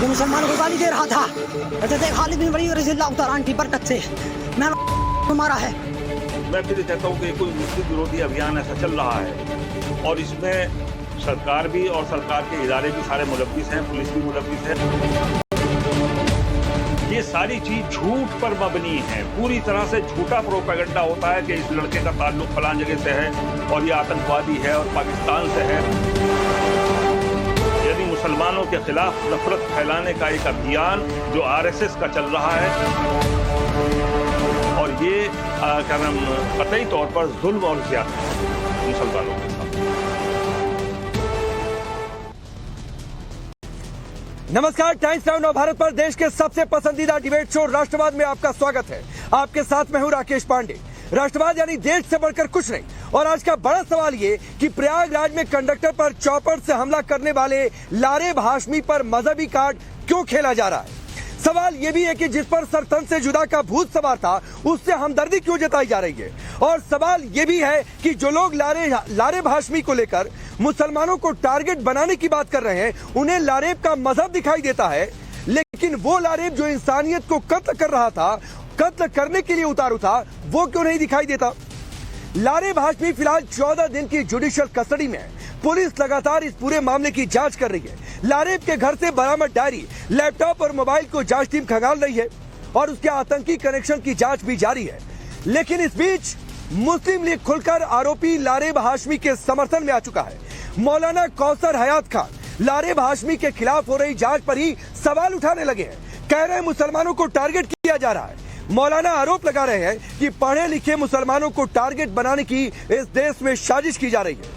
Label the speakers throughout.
Speaker 1: ये मुसलमानों को गाली दे रहा था। जैसे खालिद बिन वलीद रज़ियल्लाहु तआला अन्हु की बरकत से मैं मारा है।
Speaker 2: मैं फिर कहता हूँ कि कोई मुस्लिम विरोधी अभियान ऐसा चल रहा है और इसमें सरकार भी और सरकार के इदारे भी सारे मुलव्विस हैं, पुलिस भी मुलव्विस है। ये सारी चीज झूठ पर मबनी है, पूरी तरह से झूठा प्रोपेगेंडा होता है कि इस लड़के का ताल्लुक फलां जगह से है और ये आतंकवादी है और पाकिस्तान से है। यानी मुसलमानों के खिलाफ नफरत फैलाने का एक अभियान जो आरएसएस का चल रहा है और ये क्या नाम कतई तौर पर जुल्म और ज़्यादती है मुसलमानों के साथ।
Speaker 3: नमस्कार, टाइम्स नाउ नव भारत पर देश के सबसे पसंदीदा डिबेट शो राष्ट्रवाद में आपका स्वागत है। आपके साथ मैं हूं राकेश पांडे। राष्ट्रवाद यानी देश से बढ़कर कुछ नहीं। और आज का बड़ा सवाल ये कि प्रयागराज में कंडक्टर पर चॉपर से हमला करने वाले लारेब हाशमी पर मजहबी कार्ड क्यों खेला जा रहा है। सवाल ये भी है कि जिस पर सरतन से जुदा का भूत सवार था उससे हमदर्दी क्यों जताई जा रही है। और सवाल ये भी है कि जो लोग लारेब हाशमी को लेकर मुसलमानों को टारगेट बनाने की बात कर रहे हैं उन्हें लारेब का मजहब दिखाई देता है, लेकिन वो लारेब जो इंसानियत को कत्ल कर रहा था, कत्ल करने के लिए उतारू था, वो क्यों नहीं दिखाई देता। लारेब हाशमी फिलहाल 14 दिन की जुडिशियल कस्टडी में है। पुलिस लगातार इस पूरे मामले की जांच कर रही है। लारेब के घर से बरामद डायरी, लैपटॉप और मोबाइल को जांच टीम खंगाल रही है और उसके आतंकी कनेक्शन की जांच भी जारी है। लेकिन इस बीच मुस्लिम लीग खुलकर आरोपी लारेब हाशमी के समर्थन में आ चुका है। मौलाना कौसर हयात खान लारेब हाशमी के खिलाफ हो रही जांच पर ही सवाल उठाने लगे हैं। कह रहे हैं मुसलमानों को टारगेट किया जा रहा है। मौलाना आरोप लगा रहे हैं कि पढ़े लिखे मुसलमानों को टारगेट बनाने की इस देश में साजिश की जा रही है।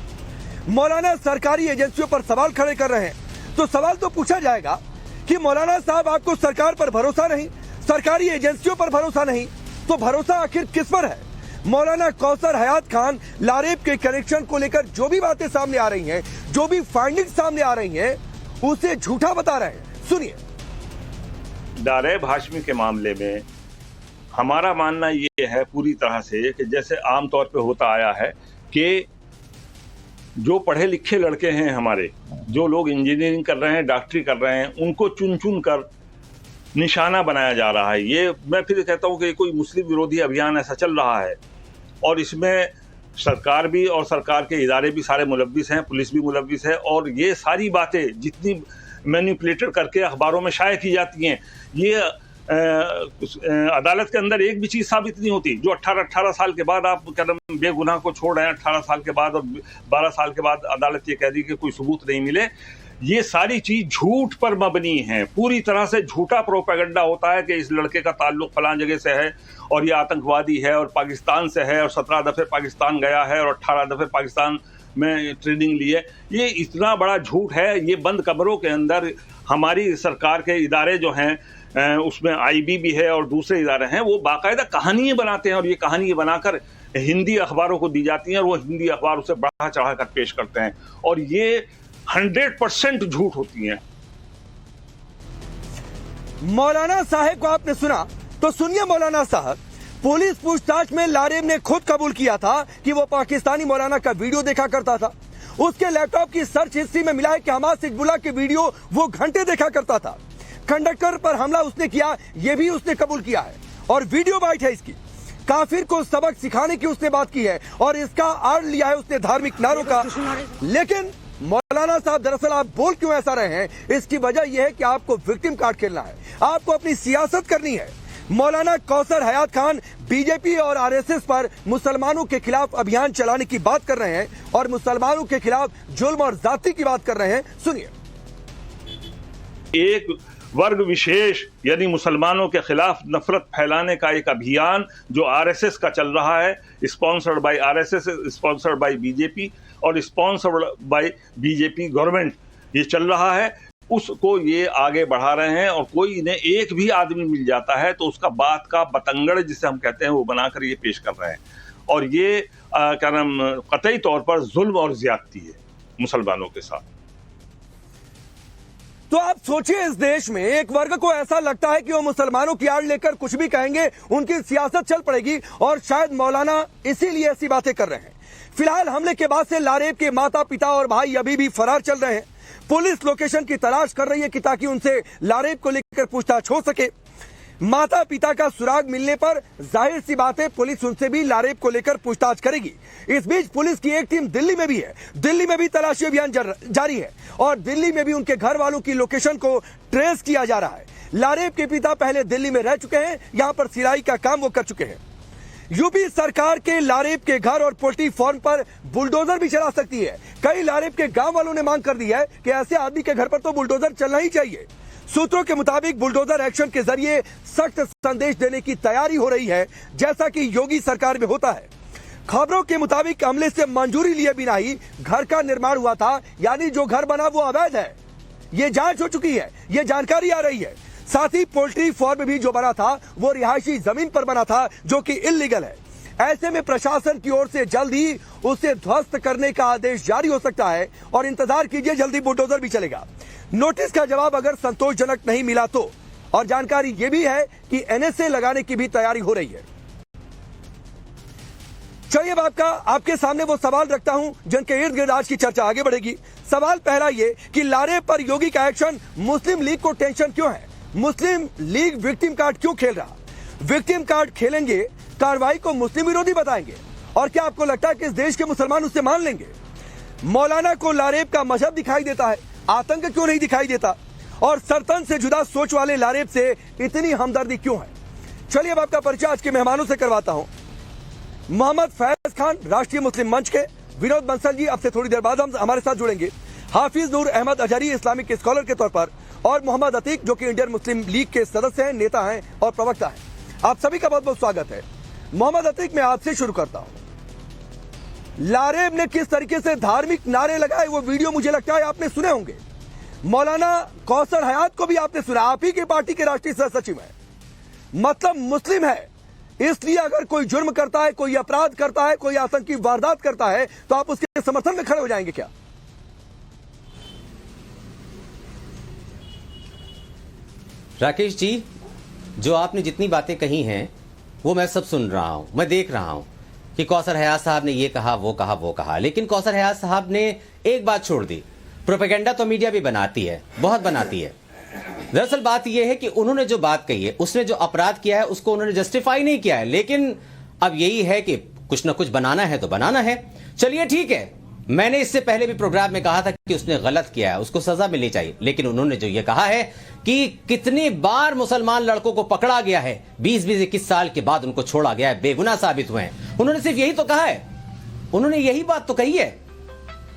Speaker 3: मौलाना सरकारी एजेंसियों पर सवाल खड़े कर रहे हैं। तो सवाल तो पूछा जाएगा कि मौलाना साहब आपको सरकार पर भरोसा नहीं, सरकारी एजेंसियों पर भरोसा नहीं, तो भरोसा आखिर किस पर है। मौलाना कौसर हयात खान लारेब के कनेक्शन को लेकर जो भी बातें सामने आ रही हैं, जो भी फाइंडिंग सामने आ रही हैं, उसे झूठा बता रहे हैं। सुनिए।
Speaker 2: लारेब हाशमी के मामले में हमारा मानना ये है पूरी तरह से कि जैसे आमतौर पे होता आया है कि जो पढ़े लिखे लड़के हैं हमारे, जो लोग इंजीनियरिंग कर रहे हैं, डॉक्टरी कर रहे हैं, उनको चुन चुन कर निशाना बनाया जा रहा है। ये मैं फिर कहता हूँ कि कोई मुस्लिम विरोधी अभियान ऐसा चल रहा है और इसमें सरकार भी और सरकार के इदारे भी सारे मुलव्विस हैं, पुलिस भी मुलव्विस है। और ये सारी बातें जितनी मैनिपुलेटेड करके अखबारों में शाये की जाती हैं, ये अदालत के अंदर एक भी चीज़ साबित नहीं होती। जो 18 साल के बाद आप क्या नाम बेगुनाह को छोड़ रहे हैं, 18 साल के बाद और 12 साल के बाद अदालत ये कह रही कि कोई सबूत नहीं मिले। ये सारी चीज झूठ पर मबनी है, पूरी तरह से झूठा प्रोपेगेंडा होता है कि इस लड़के का ताल्लुक फलां जगह से है और ये आतंकवादी है और पाकिस्तान से है और 17 दफ़े पाकिस्तान गया है और 18 दफ़े पाकिस्तान में ट्रेनिंग ली है। ये इतना बड़ा झूठ है। ये बंद कमरों के अंदर हमारी सरकार के इदारे जो हैं, उसमें आईबी भी है और दूसरे इदारे हैं, वो बाकायदा कहानियाँ बनाते हैं और ये कहानियाँ बनाकर हिंदी अखबारों को दी जाती हैं और वो हिंदी अखबार उसे बढ़ा चढ़ा कर पेश करते हैं और ये 100% झूठ होती हैं।
Speaker 3: मौलाना साहब को आपने सुना, तो सुनिए मौलाना साहब। पुलिस पूछताछ में लारेब ने खुद कबूल किया था कि वो पाकिस्तानी मौलाना का वीडियो देखा करता था। उसके लैपटॉप की सर्च हिस्ट्री में मिला है कि हमास हिजबुल्लाह के वीडियो वो घंटे देखा करता था। कंडक्टर पर हमला उसने किया, ये भी उसने कबूल किया है और वीडियो बाइट है इसकी। काफिर को सबक सिखाने की उसने बात की है और इसका आड़ लिया है उसने धार्मिक नारों का। लेकिन मौलाना साहब, दरअसल आप बोल क्यों ऐसा रहे हैं, इसकी वजह यह है कि आपको विक्टिम कार्ड खेलना है, आपको अपनी सियासत करनी है। मौलाना कौसर हयात खान बीजेपी और आरएसएस पर मुसलमानों के खिलाफ अभियान चलाने की बात कर रहे हैं और मुसलमानों के खिलाफ जुल्म और जाति की बात कर रहे हैं। सुनिए।
Speaker 2: एक वर्ग विशेष यानी मुसलमानों के खिलाफ नफरत फैलाने का एक अभियान जो आरएसएस का चल रहा है, sponsored by RSS, sponsored by BJP और स्पॉन्सर्ड बाय बीजेपी गवर्नमेंट, ये चल रहा है, उसको ये आगे बढ़ा रहे हैं। और कोई इन्हें एक भी आदमी मिल जाता है तो उसका बात का बतंगड़ जिसे हम कहते हैं वो बनाकर ये पेश कर रहे हैं और ये क्या नाम कतई तौर पर जुल्म और ज्यादती है मुसलमानों के साथ।
Speaker 3: तो आप सोचिए, इस देश में एक वर्ग को ऐसा लगता है कि वो मुसलमानों की आड़ लेकर कुछ भी कहेंगे, उनकी सियासत चल पड़ेगी और शायद मौलाना इसीलिए ऐसी बातें कर रहे हैं। फिलहाल हमले के बाद से लारेब के माता पिता और भाई अभी भी फरार चल रहे हैं। पुलिस लोकेशन की तलाश कर रही है कि ताकि उनसे लारेब को लेकर पूछताछ हो सके। माता पिता का सुराग मिलने पर जाहिर सी बात है पुलिस उनसे भी लारेब को लेकर पूछताछ करेगी। इस बीच पुलिस की एक टीम दिल्ली में भी है। दिल्ली में भी तलाशी अभियान जारी है और दिल्ली में भी उनके घर वालों की लोकेशन को ट्रेस किया जा रहा है। लारेब के पिता पहले दिल्ली में रह चुके हैं, यहां पर सिलाई का काम वो कर चुके हैं। यूपी सरकार के लारेब के घर और पोल्ट्री फार्म पर बुलडोजर भी चला सकती है। कई लारेब के गांव वालों ने मांग कर दी है कि ऐसे आदमी के घर पर तो बुलडोजर चलना ही चाहिए। सूत्रों के मुताबिक बुलडोजर एक्शन के जरिए सख्त संदेश देने की तैयारी हो रही है, जैसा कि योगी सरकार में होता है। खबरों के मुताबिक अमले से मंजूरी लिए बिना ही घर का निर्माण हुआ था, यानी जो घर बना वो अवैध है। ये जांच हो चुकी है, ये जानकारी आ रही है। साथ ही पोल्ट्री फार्म भी जो बना था वो रिहायशी जमीन पर बना था, जो कि इल्लीगल है। ऐसे में प्रशासन की ओर से जल्द ही उसे ध्वस्त करने का आदेश जारी हो सकता है और इंतजार कीजिए, जल्दी बुलडोजर भी चलेगा। नोटिस का जवाब अगर संतोषजनक नहीं मिला तो, और जानकारी यह भी है कि एनएसए लगाने की भी तैयारी हो रही है। चलिए अब आपके सामने वो सवाल रखता हूं जिनके इर्द गिर्द आज की चर्चा आगे बढ़ेगी। सवाल पहला ये कि लारेब पर योगी का एक्शन मुस्लिम लीग को टेंशन क्यों है? मुस्लिम लीग विक्टिम कार्ड क्यों खेल रहा? विक्टिम कार्ड खेलेंगे, कार्रवाई को मुस्लिम विरोधी बताएंगे, और क्या आपको लगता है कि इस देश के मुसलमान उससे मान लेंगे? मौलाना को लारेब का मजहब दिखाई देता है, आतंक क्यों नहीं दिखाई देता? और सरतन से जुदा सोच वाले लारेब से इतनी हमदर्दी क्यों है? चलिए अब आपका परिचय आज के मेहमानों से करवाता हूं। मोहम्मद फैज खान, राष्ट्रीय मुस्लिम मंच के। विनोद बंसल जी अब से थोड़ी देर बाद हम हमारे साथ जुड़ेंगे। हाफिज नूर अहमद अजहरी, इस्लामिक स्कॉलर के तौर पर, और मोहम्मद अतीक जो कि इंडियन मुस्लिम लीग के सदस्य हैं, नेता हैं और प्रवक्ता हैं। आप सभी का बहुत बहुत स्वागत है। मोहम्मद अतीक, मैं आपसे शुरू करता हूं। लारेब ने किस तरीके से धार्मिक नारे लगाए वो वीडियो मुझे लगता है आपने सुने होंगे। मौलाना कौसर हयात को भी आपने सुना, आप ही की पार्टी के राष्ट्रीय सह सचिव है, मतलब मुस्लिम है। इसलिए अगर कोई जुर्म करता है, कोई अपराध करता है, कोई आतंकी वारदात करता है, तो आप उसके समर्थन में खड़े हो जाएंगे क्या?
Speaker 4: राकेश जी, जो आपने जितनी बातें कही हैं वो मैं सब सुन रहा हूं, मैं देख रहा हूं कि कौसर हयात साहब ने ये कहा, वो कहा, वो कहा, लेकिन कौसर हयात साहब ने एक बात छोड़ दी। प्रोपेगेंडा तो मीडिया भी बनाती है, बहुत बनाती है। दरअसल बात यह है कि उन्होंने जो बात कही है, उसने जो अपराध किया है उसको उन्होंने जस्टिफाई नहीं किया है, लेकिन अब यही है कि कुछ ना कुछ बनाना है तो बनाना है। चलिए ठीक है, मैंने इससे पहले भी प्रोग्राम में कहा था कि उसने गलत किया है, उसको सजा मिलनी चाहिए, लेकिन उन्होंने जो ये कहा है कि कितनी बार मुसलमान लड़कों को पकड़ा गया है, 20-21 साल के बाद उनको छोड़ा गया है, बेगुनाह साबित हुए हैं, उन्होंने सिर्फ यही तो कहा है। उन्होंने यही बात तो कही है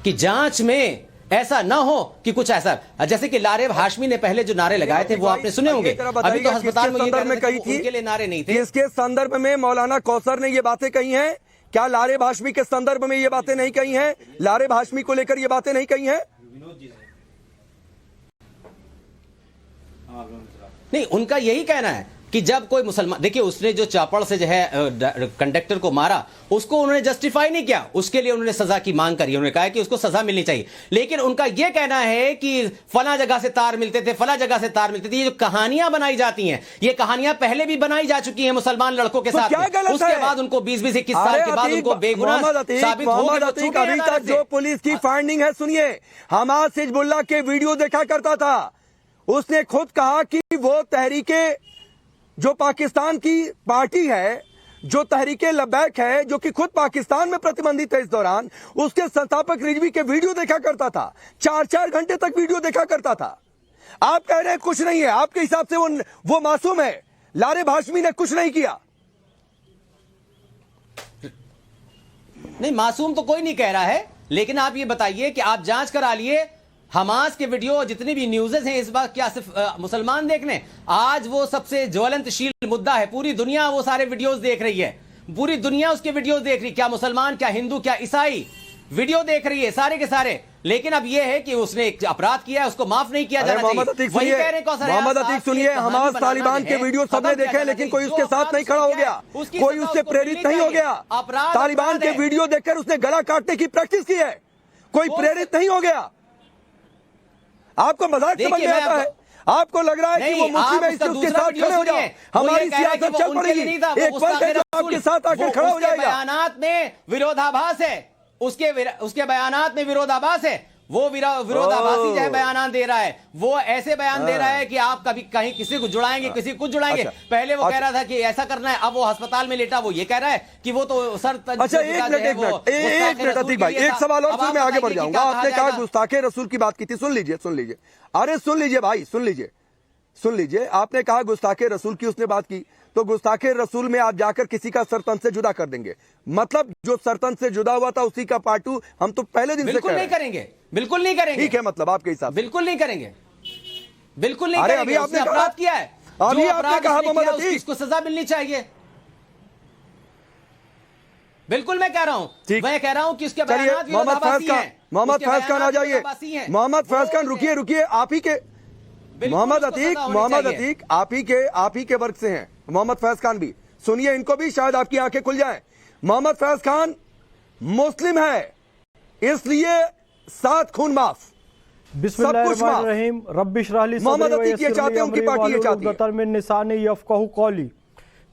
Speaker 4: कि जांच में ऐसा ना हो कि कुछ ऐसा, जैसे कि लारेब हाशमी ने पहले जो नारे लगाए थे वो आपने सुने होंगे। अभी तो अस्पताल में कही थी, उनके लिए नारे नहीं थे।
Speaker 3: इसके संदर्भ में मौलाना कौसर ने ये बातें कही हैं क्या? लारेब हाशमी के संदर्भ में ये बातें नहीं कही हैं? लारेब हाशमी को लेकर ये बातें नहीं कही हैं?
Speaker 4: नहीं, उनका यही कहना है कि जब कोई मुसलमान, देखिए उसने जो चापड़ से जो है कंडक्टर को मारा, उसको उन्होंने जस्टिफाई नहीं किया, उसके लिए उन्होंने सजा की मांग करी, उन्होंने कहा कि उसको सजा मिलनी चाहिए। लेकिन उनका यह कहना है कि फला जगह से तार मिलते थे, फला जगह से तार मिलते थे। ये जो कहानियां बनाई जाती हैं, ये कहानियां पहले भी बनाई जा चुकी हैं मुसलमान लड़कों के साथ। उसके बाद उनको 20-21 साल के बाद उनको बेगुनाह साबित हो गए।
Speaker 3: अभी तक जो पुलिस की फाइंडिंग है सुनिए। हमाद हिजबुल्लाह के वीडियो देखा करता था, उसने खुद कहा कि वो तहरीके, जो पाकिस्तान की पार्टी है, जो तहरीके लब्बैक है, जो कि खुद पाकिस्तान में प्रतिबंधित है इस दौरान, उसके संस्थापक रिजवी के वीडियो देखा करता था, 4-4 घंटे तक वीडियो देखा करता था। आप कह रहे हैं कुछ नहीं है, आपके हिसाब से वो मासूम है। लारेब हाशमी ने कुछ नहीं किया।
Speaker 4: नहीं, मासूम तो कोई नहीं कह रहा है, लेकिन आप ये बताइए कि आप जांच करा लिए, हमास के वीडियो जितनी भी न्यूज़ेस हैं इस बार, क्या सिर्फ मुसलमान देखने? आज वो सबसे ज्वलंतशील मुद्दा है, पूरी दुनिया वो सारे वीडियोस देख रही है, पूरी दुनिया उसके वीडियोस देख रही है, क्या मुसलमान, क्या हिंदू, क्या ईसाई, वीडियो देख रही है सारे के सारे। लेकिन अब ये है कि उसने एक अपराध किया है, उसको माफ नहीं किया जाना चाहिए।
Speaker 3: वही कह रहे हैं मोहम्मद अतीक, सुनिए, हमास तालिबान के वीडियो सबने देखे, लेकिन कोई उसके साथ नहीं खड़ा हो गया, कोई उससे प्रेरित नहीं हो गया। तालिबान के वीडियो देखकर उसने गला काटने की प्रैक्टिस की है, कोई प्रेरित नहीं हो गया। आपको मजाक समझ में आता है? आपको लग रहा है कि वो मुस्लिम है इसलिए उसके साथ खड़े हो जाओ, हमारी सियासत चल पड़ेगी, एक वर्ग है जो आपके साथ आकर खड़ा हो जाएगा।
Speaker 4: बयानात में विरोधाभास है, उसके बयानात में विरोधाभास है। वो विरोधाभासी जो है बयान दे रहा है, वो ऐसे बयान दे रहा है कि आप कभी कहीं किसी को जुड़ाएंगे, किसी को जुड़ाएंगे। पहले वो कह रहा था कि ऐसा करना है, अब वो अस्पताल में लेटा वो ये कह रहा है कि वो तो सर।
Speaker 3: अच्छा एक मिनट अतीक भाई, एक सवाल और फिर मैं आगे बढ़ जाऊंगा। आपने कहा गुस्ताखे रसूल की बात की थी, सुन लीजिए अरे सुन लीजिए भाई, सुन लीजिए। आपने कहा गुस्ताखे रसूल की उसने बात की, तो गुस्ताखे रसूल में आप जाकर किसी का सरतन से जुदा कर देंगे, मतलब जो सरतन से जुदा हुआ था उसी का पार्टू हम तो पहले दिन से
Speaker 4: बिल्कुल नहीं करेंगे, बिल्कुल नहीं करेंगे।
Speaker 3: ठीक है, मतलब आपके हिसाब
Speaker 4: बिल्कुल नहीं करेंगे, बिल्कुल नहीं
Speaker 3: अरे
Speaker 4: करेंगे।
Speaker 3: अभी आपने
Speaker 4: अपराध किया है,
Speaker 3: अभी आपने कहा मोहम्मद अतीक
Speaker 4: उसको सजा मिलनी चाहिए। बिल्कुल मैं कह रहा हूं, मैं कह रहा हूं कि उसके बयान
Speaker 3: मोहम्मद फैज खान आ जाइए। मोहम्मद फैज खान रुकिए, आप ही के मोहम्मद अतीक आप ही के वर्ग से हैं। मोहम्मद फैज खान भी सुनिए, इनको भी शायद आपकी आंखें खुल जाएं। मोहम्मद फैज खान मुस्लिम है, इसलिए 7 खून माफ,
Speaker 5: बिस्मिल्लाहिर्रहमानिर्रहीम। रब्बिश रहली सदरी
Speaker 3: मोहम्मद अतीक ये चाहते हैं, उनकी पार्टी ये चाहती है।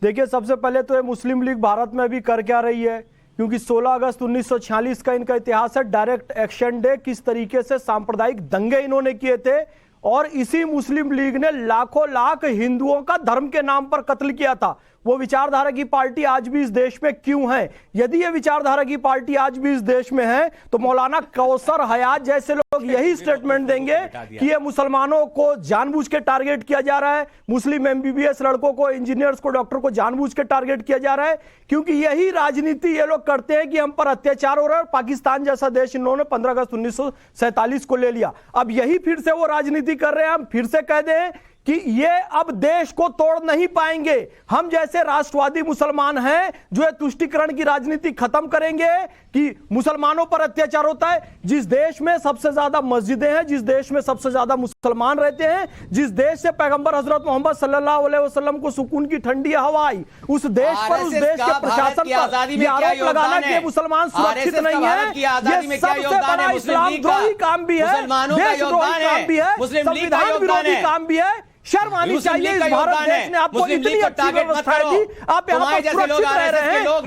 Speaker 5: देखिए, सबसे पहले तो ये मुस्लिम लीग भारत में अभी कर क्या रही है, क्योंकि 16 अगस्त 1946 का इनका इतिहास है, डायरेक्ट एक्शन डे। किस तरीके से सांप्रदायिक दंगे इन्होंने किए थे, और इसी मुस्लिम लीग ने लाखों लाख हिंदुओं का धर्म के नाम पर कत्ल किया था। वो विचारधारा की पार्टी आज भी इस देश में क्यों है? यदि ये विचारधारा की पार्टी आज भी इस देश में है, तो मौलाना कौसर हयात जैसे लोग यही स्टेटमेंट देंगे कि ये मुसलमानों को जानबूझ के टारगेट किया जा रहा है, मुस्लिम एमबीबीएस लड़कों को, इंजीनियर्स को, डॉक्टर को जानबूझ के टारगेट किया जा रहा है, क्योंकि यही राजनीति ये लोग करते हैं कि हम पर अत्याचार हो रहा है। पाकिस्तान जैसा देश इन्होंने 15 अगस्त 1947 को ले लिया। अब यही फिर से वो राजनीति कर रहे हैं। हम फिर से कह दें कि ये अब देश को तोड़ नहीं पाएंगे। हम जैसे राष्ट्रवादी मुसलमान हैं जो ये तुष्टीकरण की राजनीति खत्म करेंगे कि मुसलमानों पर अत्याचार होता है। जिस देश में सबसे ज्यादा मस्जिदें हैं, जिस देश में सबसे ज्यादा मुसलमान रहते हैं, जिस देश से पैगंबर हजरत मोहम्मद सल्लल्लाहु अलैहि वसल्लम को सुकून की ठंडी हवा आई, उस देश पर, उस देश के प्रशासन पर ये आरोप लगाना कि मुसलमान सुरक्षित नहीं है, ये सबसे बड़ा इस्लाम द्रोही काम भी है, देशद्रोही काम भी है, संविधान विरोधी काम भी है। शर्म आनी चाहिए। इस भारत देश ने आपको इतनी अच्छी व्यवस्था दी, आप यहाँ पर सुरक्षित रह रहे हैं और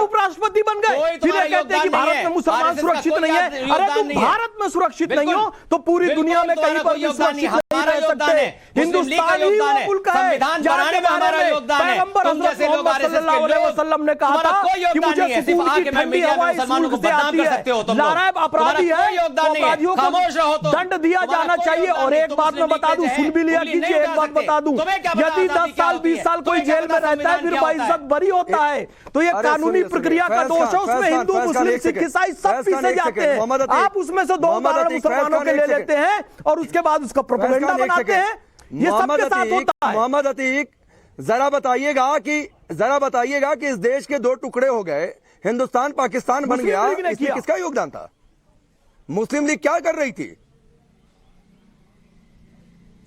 Speaker 5: उपराष्ट्रपति बन गए, फिर कहते हैं कि भारत में मुसलमान सुरक्षित नहीं है। अरे तुम भारत में सुरक्षित नहीं हो तो पूरी दुनिया में कहीं पर भी सुरक्षित नहीं रह सकते। हिंदुस्तान ही वो मुल्क है जहाँ के बारे में पैगंबर हज़रत मोहम्मद सल्लल्लाहु अलैहि वसल्लम ने कहा था कि मुझे सुकून की ठंडी हवा इस मुल्क से आती है। नारायण अपराधी है, अपराधियों को दंड दिया जाना चाहिए। और एक बात मैं बता दूं, सुन भी लिया कीजिए, एक बात बता दूं, यदि 10 साल 20 साल कोई जेल में रहता है फिर बाइज्जत बरी होता है, तो ये कानूनी प्रक्रिया का दोष है। उसमें हिंदू, मुस्लिम, सिख, ईसाई सब पीछे जाते हैं। आप उसमें से 2 उदाहरण मुसलमानों के ले लेते हैं और उसके बाद उसका प्रोपेगेंडा बनाते हैं। ये सबके साथ होता है।
Speaker 3: मोहम्मद अतीक जरा बताइएगा कि इस देश के 2 टुकड़े हो गए, हिंदुस्तान पाकिस्तान बन गया, इसमें किसका योगदान था? मुस्लिम लीग क्या कर रही थी?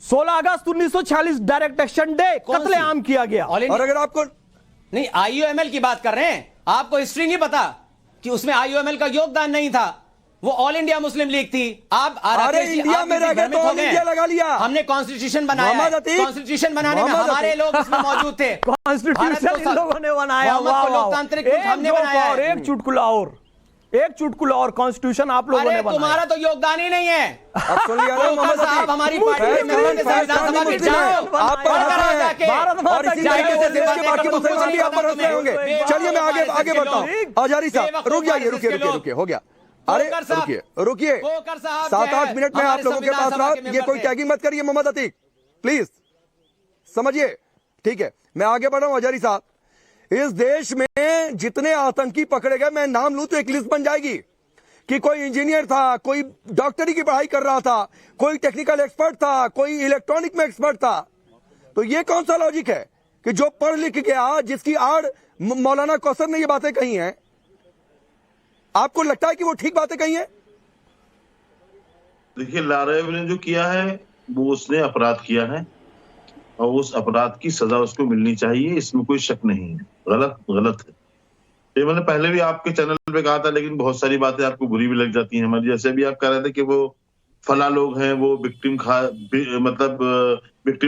Speaker 5: 16 अगस्त 1946 डायरेक्ट एक्शन डे कत्लेआम किया गया।
Speaker 3: और अगर आपको
Speaker 4: नहीं, आईयूएमएल की बात कर रहे हैं, आपको हिस्ट्री नहीं पता कि उसमें आईयूएमएल का योगदान नहीं था, वो ऑल इंडिया मुस्लिम लीग थी। आप
Speaker 3: इंडिया में रह गए तो ऑल इंडिया लगा लिया।
Speaker 4: हमने कॉन्स्टिट्यूशन बनाया, कॉन्स्टिट्यूशन बनाने में हमारे लोग उसमें मौजूद थे।
Speaker 5: कॉन्स्टिट्यूशन इन लोगों ने बनाया,
Speaker 4: लोकतांत्रिक हमने बनाया।
Speaker 5: और एक चुटकुला और कॉन्स्टिट्यूशन आप लोगों ने बनाया।
Speaker 4: तुम्हारा तो योगदान ही नहीं है।
Speaker 3: अब सुन लिया ना मोहम्मद अतीक,
Speaker 4: हमारी पार्टी में विधानसभा के जाओ,
Speaker 3: आप पर और इसी तरीके से देश के बाकी मुसलमान भी आप पर हंस रहे होंगे। चलिए मैं आगे बढ़ता हूं। आजारी साहब रुक जाइए, रुकिए, हो गया। अरे रुकिए 7-8 मिनट में आप लोगों के पास रहा। ये कोई टैगिंग मत करिए मोहम्मद अतीक, प्लीज समझिए, ठीक है? मैं आगे बढ़ रहा हूं। हजारी साहब, इस देश में जितने आतंकी पकड़े गए, मैं नाम लूं तो एक लिस्ट बन जाएगी कि कोई इंजीनियर था, कोई डॉक्टरी की पढ़ाई कर रहा था, कोई टेक्निकल एक्सपर्ट था, कोई इलेक्ट्रॉनिक में एक्सपर्ट था। तो ये कौन सा लॉजिक है कि जो पढ़ लिख गया, जिसकी आड़ मौलाना कौसर ने ये बातें कही हैं, आपको लगता है कि वो ठीक बातें कही हैं?
Speaker 6: देखिए, लारेब ने जो किया है वो उसने अपराध किया है और उस अपराध की सजा उसको मिलनी चाहिए, इसमें कोई शक नहीं है। गलत है। ये मैंने पहले भी आपके चैनल पे कहा था, लेकिन बहुत सारी बातें आपको बुरी भी लग जाती हैं हमारी। जैसे भी आप कह रहे थे कि वो फला लोग हैं, वो विक्टिम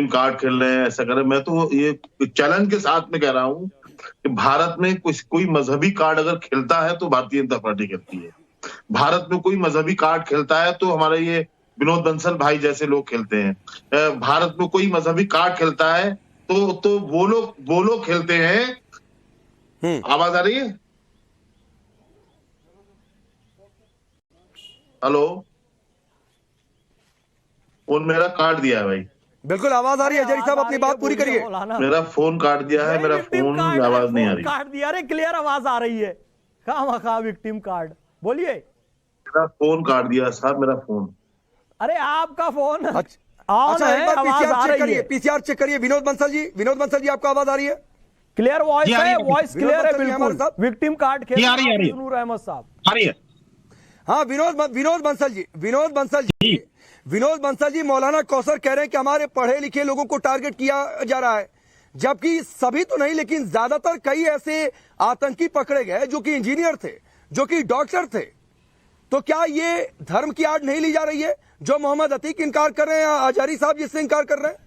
Speaker 6: कार्ड खेल रहे हैं, ऐसा कर रहे हैं। मैं तो ये चैलेंज के साथ में कह रहा हूं कि भारत में कोई मजहबी कार्ड अगर खेलता है तो भारतीय जनता पार्टी खेलती है। भारत में कोई मजहबी कार्ड खेलता है तो हमारे ये विनोद बंसल भाई जैसे लोग खेलते हैं। भारत में कोई मजहबी कार्ड खेलता है तो वो लोग खेलते हैं। आवाज आ रही है? हेलो, फोन मेरा काट दिया है भाई।
Speaker 3: बिल्कुल आवाज आ रही है, हजारी साहब अपनी बात पूरी करिए।
Speaker 6: मेरा फोन काट दिया है, मेरा फोन आवाज नहीं आ रही।
Speaker 5: काट दिया, अरे क्लियर आवाज आ रही है। खामखा विक्टिम कार्ड, बोलिए।
Speaker 6: मेरा फोन काट दिया साहब, मेरा फोन।
Speaker 5: अरे आपका फोन
Speaker 3: अच्छा, एक बार पीसीआर चेक करिए, पीसीआर चेक करिए। विनोद बंसल जी आपको आवाज आ रही है?
Speaker 5: क्लियर वॉइस है, वॉइस क्लियर है बिल्कुल। विक्टिम कार्ड खेल नूर अहमद साहब
Speaker 3: आ रही है। हाँ, विनोद बंसल जी मौलाना कौसर कह रहे हैं कि हमारे पढ़े लिखे लोगों को टारगेट किया जा रहा है, जबकि सभी तो नहीं लेकिन ज्यादातर कई ऐसे आतंकी पकड़े गए जो कि इंजीनियर थे, जो कि डॉक्टर थे। तो क्या ये धर्म की आड़ नहीं ली जा रही है जो मोहम्मद अतीक इनकार कर रहे हैं, आजारी साहब जिससे इनकार कर रहे हैं?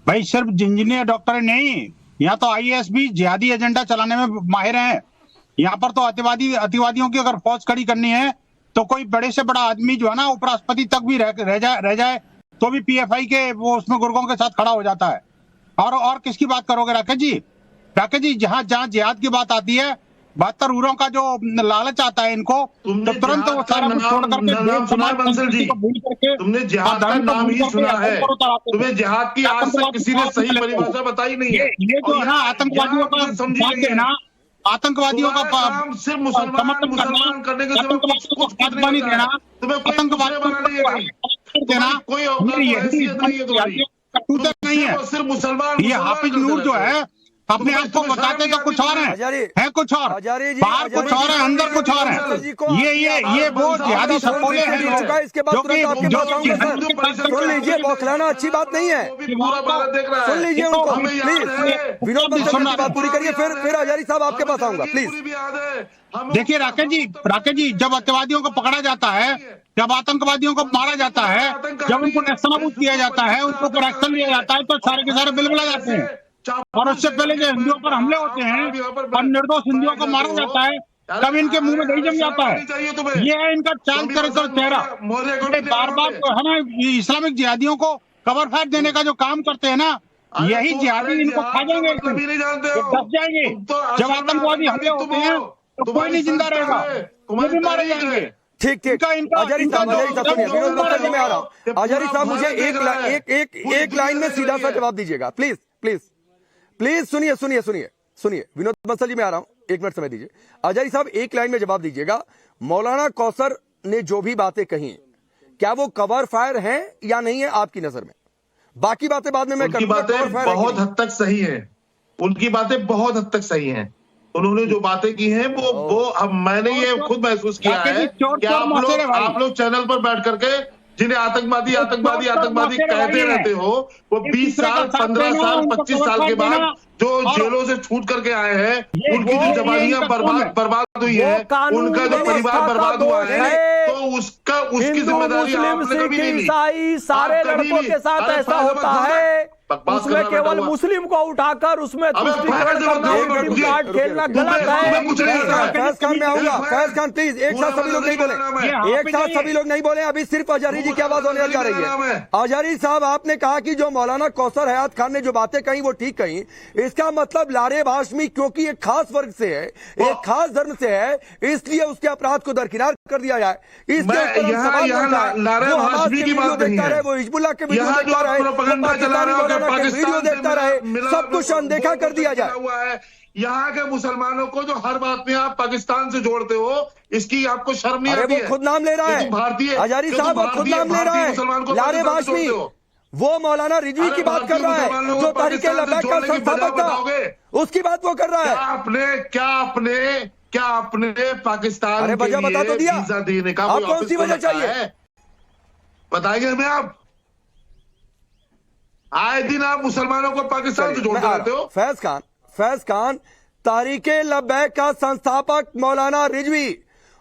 Speaker 7: भाई सिर्फ इंजीनियर डॉक्टर नहीं, यहाँ तो आईएएस भी जिहादी एजेंडा चलाने में माहिर हैं। यहाँ पर तो अतिवादियों की अगर फौज खड़ी करनी है तो कोई बड़े से बड़ा आदमी जो है ना उपराष्ट्रपति तक भी रह जाए तो भी पीएफआई के वो उसमें गुर्गों के साथ खड़ा हो जाता है। और किसकी बात करोगे राकेश जी? जहाँ जिहाद की बात आती है, 72 उरों का जो लालच आता है इनको, तो तुरंत वो सारा कुछ छोड़ करके
Speaker 6: सुना बंसल जी, तुमने जिहाद का नाम ही सुना है, तुम्हें जिहाद की आज तक किसी ने सही परिभाषा बताई नहीं है।
Speaker 7: ये जो है ना आतंकवादियों का साथ देना, आतंकवादियों का
Speaker 6: सिर्फ मुसलमान करने के
Speaker 7: नहीं देना, आतंकवादियों देना कोई नहीं है।
Speaker 6: सिर्फ मुसलमान,
Speaker 7: ये हाफिज नूर जो है अपने आप को बताते तो कुछ और है कुछ और, बाहर कुछ और है, अंदर कुछ और है। ये वो जिहादी सपोले हैं
Speaker 3: सुन लीजिए, बौखलाना अच्छी बात नहीं है। सुन लीजिए उनको प्लीज। विनोद बंसल की बात पूरी करिए, फिर हजारी साहब आपके पास आऊंगा प्लीज।
Speaker 7: देखिए राकेश जी, जब अतिवादियों को पकड़ा जाता है, जब आतंकवादियों को मारा जाता है, जब उनको नेस्तनाबूद किया जाता है, उनको ऊपर एक्शन लिया जाता है, तो सारे के सारे बिलबिला जाते हैं। और उससे पहले जो हिंदुओं पर हमले होते हैं और निर्दोष हिंदुओं को मारा जाता है, तब इनके मुंह में दही जम जाता है। ये है इनका चाल चेहरा। बार बार है ना इस्लामिक जिहादियों को कवर फायर देने का जो काम करते हैं ना, यही जिहादी इनको खा जाएंगे, दब जाएंगे। जब आतंकवादी हमले होते हैं तो कोई नहीं जिंदा रहेगा, वो भी मारे जाएंगे।
Speaker 3: ठीक आजारी साहब विनोद बंसल जी में आ रहा हूँ। आजारी साहब मुझे एक लाइन में सीधा सा जवाब दीजिएगा प्लीज। सुनिए विनोद बंसल जी में आ रहा हूँ, 1 मिनट समय दीजिए। आजारी साहब एक लाइन में जवाब दीजिएगा, मौलाना कौसर ने जो भी बातें कही, क्या वो कवर फायर हैं या नहीं है आपकी नजर में? बाकी बातें बाद में मैं
Speaker 6: उनकी बातें बहुत हद तक सही है, उनकी बातें बहुत हद तक सही हैं। उन्होंने जो बातें की हैं वो अब मैंने ये खुद महसूस किया है कि आप लोग चैनल पर बैठ करके जिन्हें आतंकवादी कहते रहते हो, वो 20 साल 15 साल 25 साल के बाद जो जेलों से छूट करके आए हैं, उनकी जो जवानियां बर्बाद हुई है, उनका जो परिवार बर्बाद हुआ है, तो उसकी जिम्मेदारी आपने कभी नहीं ली।
Speaker 5: सारे लड़कों के साथ ऐसा होता है, उसमें केवल मुस्लिम को उठाकर उसमें खेलना गलत है।
Speaker 3: फैज खान में आऊंगा। फैज खान प्लीज, एक साथ सभी लोग नहीं बोले, अभी सिर्फ आजारी जी की आवाज होने जा रही है। आजारी साहब, आपने कहा कि जो मौलाना कौसर हयात खान ने जो बातें कही वो ठीक कही, इसका मतलब लारे हाशमी क्योंकि एक खास वर्ग से है, एक खास धर्म से है, इसलिए उसके अपराध को दरकिनार कर दिया जाए।
Speaker 6: वो
Speaker 3: हिजबुल्लाह के वीडियो देखता रहे, सब कुछ अनदेखा कर दिया जाए।
Speaker 6: यहाँ के मुसलमानों को जो हर बात में आप पाकिस्तान से जोड़ते हो, इसकी आपको शर्म नहीं आती है?
Speaker 3: वो खुद नाम ले रहा है भारतीय, आजारी साहब वो खुद नाम ले रहा है, लारे हाशमी। वो मौलाना रिजवी की बात कर रहा है जो तहरीके लब्बैक का संस्थापक था, उसकी बात वो कर रहा है।
Speaker 6: क्या आपने पाकिस्तान के
Speaker 3: वजह बता तो दिया,
Speaker 6: वीजा देने का
Speaker 3: आप कौन सी वजह चाहिए
Speaker 6: बताएंगे हमें? आप आए दिन आप मुसलमानों को पाकिस्तान से जोड़ते रहते हो।
Speaker 3: फैज खान तहरीके लब्बैक का संस्थापक मौलाना रिजवी,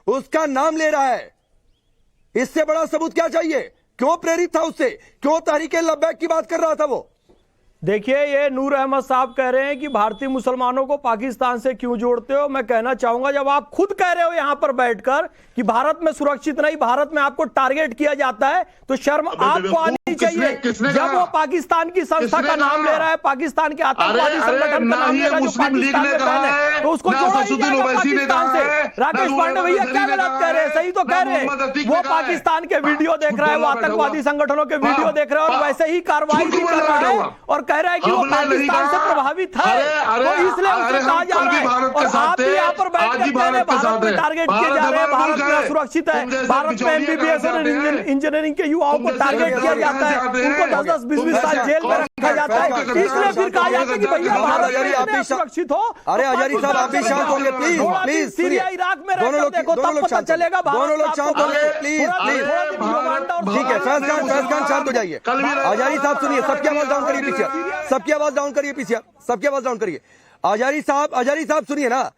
Speaker 3: उसका नाम ले रहा है। इससे बड़ा सबूत क्या चाहिए? क्यों प्रेरित था उससे? क्यों तहरीके लब्बैक की बात कर रहा था वो?
Speaker 5: देखिए, ये नूर अहमद साहब कह रहे हैं कि भारतीय मुसलमानों को पाकिस्तान से क्यों जोड़ते हो। मैं कहना चाहूंगा, जब आप खुद कह रहे हो यहां पर बैठकर कि भारत में सुरक्षित नहीं, भारत में आपको टारगेट किया जाता है, तो शर्म आपको आनी चाहिए। जब वो पाकिस्तान की संस्था का नाम ले रहा है, पाकिस्तान के आतंकवादी संगठन का नाम ले रहा है जो पाकिस्तान में बैन है, तो उसको जोड़ा ही जाएगा पाकिस्तान से। राकेश पांडे भैया क्या गलत कह रहे हैं? सही तो कह रहे हैं। वो पाकिस्तान के वीडियो देख रहा है, वो आतंकवादी संगठनों के वीडियो देख रहा है और वैसे ही कार्रवाई भी कर रहा है और कह रहा है कि वो पाकिस्तान से प्रभावित है, तो इसलिए उसे कहा जा रहा है। और आप भी यहाँ पर बैठ कर कह रहे हैं भारत में टारगेट किए जा रहे हैं, भारत में सुरक्षित है, भारत में एमबीबीएस और इंजीनियरिंग के युवाओं को टारगेट किया जाता है, उनको 10-10, 20-20 साल जेल में रखा जाता है। इसलिए फिर कहा जाता है कि भैया भारत में सुरक्षित हो।
Speaker 3: अरे हजारी साहब, आप भी शांत होंगे प्लीज, प्लीज।
Speaker 5: सीरिया इराक में रहकर देखो, तब पता चलेगा।
Speaker 3: दोनों लोग शांत होंगे प्लीज, प्लीज। ठीक है, फैज खान शांत हो जाइए। हजारी साहब सुनिए, सबकी आवाज डाउन करिए पीछे, सबकी आवाज डाउन करिए पीछे, सबकी आवाज डाउन करिए। हजारी साहब सुनिए ना,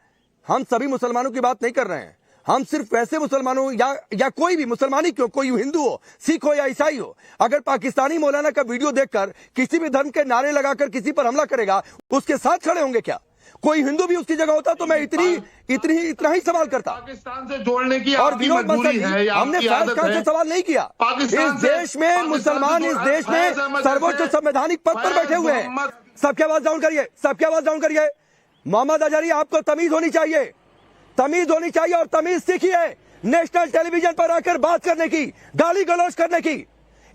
Speaker 3: हम सभी मुसलमानों की बात नहीं कर रहे हैं, हम सिर्फ वैसे मुसलमानों या कोई भी मुसलमान ही क्यों, कोई हिंदू हो, सिख हो या ईसाई हो, अगर पाकिस्तानी मौलाना का वीडियो देखकर किसी भी धर्म के नारे लगाकर किसी पर हमला करेगा, उसके साथ खड़े होंगे क्या? कोई हिंदू भी उसकी जगह होता तो मैं इतना ही सवाल करता।
Speaker 6: पाकिस्तान से जोड़ने की
Speaker 3: और
Speaker 6: आपकी
Speaker 3: विनोद
Speaker 6: मजबूरी
Speaker 3: मकसद,
Speaker 6: है,
Speaker 3: हमने फैज खान से सवाल नहीं किया। इस देश में मुसलमान इस देश में सर्वोच्च संवैधानिक पद पर बैठे हुए हैं। सबकी आवाज डाउन करिए, सबकी आवाज डाउन करिए। मोहम्मद अजहरी, आपको तमीज होनी चाहिए, तमीज होनी चाहिए और तमीज सीखिए नेशनल टेलीविजन पर आकर बात करने की, गाली गलौज करने की।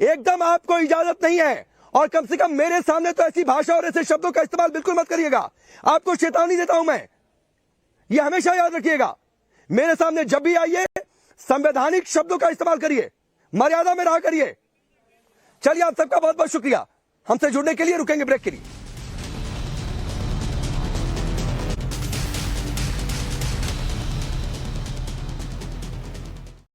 Speaker 3: एकदम आपको इजाजत नहीं है और कम से कम मेरे सामने तो ऐसी भाषा और ऐसे शब्दों का इस्तेमाल बिल्कुल मत करिएगा। आपको चेतावनी देता हूं मैं, यह हमेशा याद रखिएगा। मेरे सामने जब भी आइए संवैधानिक शब्दों का इस्तेमाल करिए, मर्यादा में रहा करिए। चलिए, आप सबका बहुत बहुत शुक्रिया हमसे जुड़ने के लिए। रुकेंगे ब्रेक के लिए।